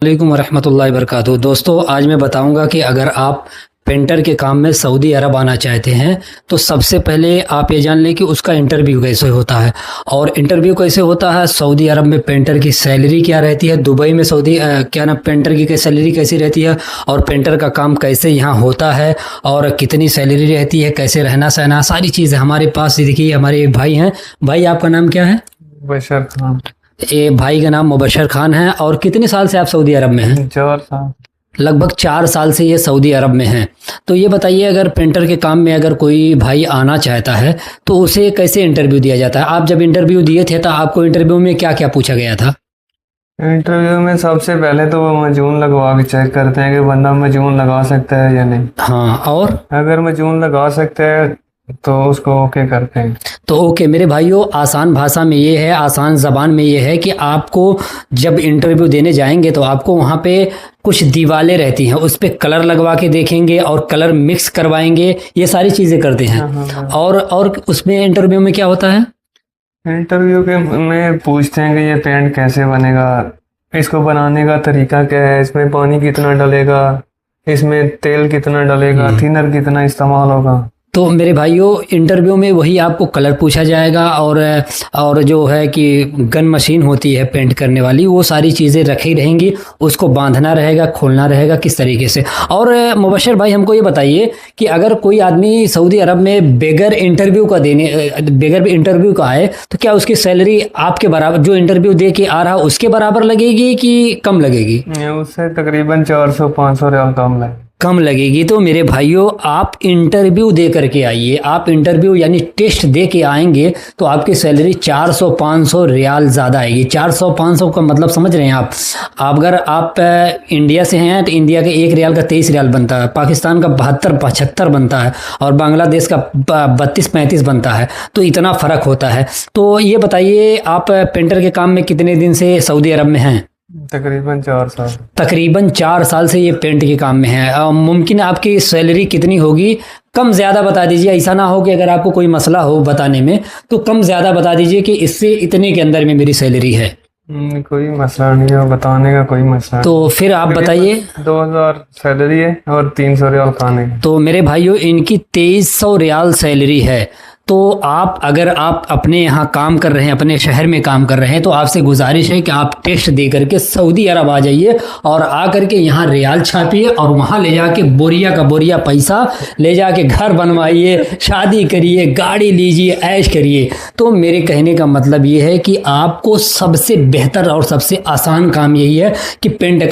वालेकुम वरहमतुल्लाहि वबरकातुहू। दोस्तों, आज मैं बताऊंगा कि अगर आप पेंटर के काम में सऊदी अरब आना चाहते हैं तो सबसे पहले आप ये जान लें कि उसका इंटरव्यू कैसे होता है। और इंटरव्यू कैसे होता है, सऊदी अरब में पेंटर की सैलरी क्या रहती है, दुबई में क्या ना पेंटर की सैलरी कैसी रहती है, और पेंटर का काम कैसे यहाँ होता है, और कितनी सैलरी रहती है, कैसे रहना सहना, सारी चीज़ें हमारे पास। देखिए, हमारे एक भाई हैं। भाई, आपका नाम क्या है? बशर खान। ये भाई का नाम मुबशर खान है। और कितने साल से आप सऊदी अरब में हैं? 4 साल। लगभग 4 साल से ये सऊदी अरब में हैं। तो ये बताइए, अगर पेंटर के काम में अगर कोई भाई आना चाहता है तो उसे कैसे इंटरव्यू दिया जाता है? आप जब इंटरव्यू दिए थे तो आपको इंटरव्यू में क्या क्या पूछा गया था? इंटरव्यू में सबसे पहले तो वो मजून लगवा के चेक करते हैं कि बंदा मजून लगा सकता है या नहीं। हाँ, और? अगर मजून लगा सकता है तो उसको ओके करते हैं। तो ओके मेरे भाइयों, आसान भाषा में ये है, आसान ज़बान में ये है कि आपको जब इंटरव्यू देने जाएंगे तो आपको वहाँ पे कुछ दीवारें रहती हैं, उस पे कलर लगवा के देखेंगे और कलर मिक्स करवाएंगे, ये सारी चीज़ें करते हैं। हाँ। और उसमें इंटरव्यू में क्या होता है? इंटरव्यू के में पूछते हैं कि ये पेंट कैसे बनेगा, इसको बनाने का तरीका क्या है, इसमें पानी कितना डलेगा, इसमें तेल कितना डलेगा, थिनर कितना इस्तेमाल होगा। तो मेरे भाइयों, इंटरव्यू में वही आपको कलर पूछा जाएगा, और जो है कि गन मशीन होती है पेंट करने वाली, वो सारी चीज़ें रखी रहेंगी, उसको बांधना रहेगा, खोलना रहेगा किस तरीके से। और मुबशर भाई, हमको ये बताइए कि अगर कोई आदमी सऊदी अरब में बगैर इंटरव्यू का आए तो क्या उसकी सैलरी आपके बराबर, जो इंटरव्यू दे के आ रहा उसके बराबर लगेगी कि कम लगेगी? उससे तकरीबन 400-500 रियाल कम लगे। कम लगेगी। तो मेरे भाइयों, आप इंटरव्यू दे करके आइए। आप इंटरव्यू यानी टेस्ट दे के आएंगे तो आपकी सैलरी 400-500 रियाल ज़्यादा आएगी। 400-500 का मतलब समझ रहे हैं आप? अगर आप इंडिया से हैं तो इंडिया के 1 रियाल का 23 रियाल बनता है, पाकिस्तान का 72-75 बनता है, और बांग्लादेश का 32-35 बनता है। तो इतना फ़र्क होता है। तो ये बताइए, आप पेंटर के काम में कितने दिन से सऊदी अरब में हैं? तकरीबन 4 साल। तकरीबन 4 साल से ये पेंट के काम में है। मुमकिन आपकी सैलरी कितनी होगी? कम ज़्यादा बता दीजिए। ऐसा ना हो कि अगर आपको कोई मसला हो बताने में तो कम ज़्यादा बता दीजिए कि इससे इतने के अंदर में मेरी सैलरी है। कोई मसला नहीं है, बताने का कोई मसला तो फिर आप बताइए। 2000 सैलरी है और 300 रियाल खाने। तो मेरे भाइयों, इनकी 2300 रियाल सैलरी है। तो अगर आप अपने यहाँ काम कर रहे हैं, अपने शहर में काम कर रहे हैं, तो आपसे गुजारिश है कि आप टेस्ट दे करके सऊदी अरब आ जाइए, और आ करके यहाँ रियाल छापिए, और वहाँ ले जाके बोरिया का बोरिया पैसा ले जाके घर बनवाइए, शादी करिए, गाड़ी लीजिए, ऐश करिए। तो मेरे कहने का मतलब ये है कि आपको सबसे बेहतर और सबसे आसान काम यही है कि पेंट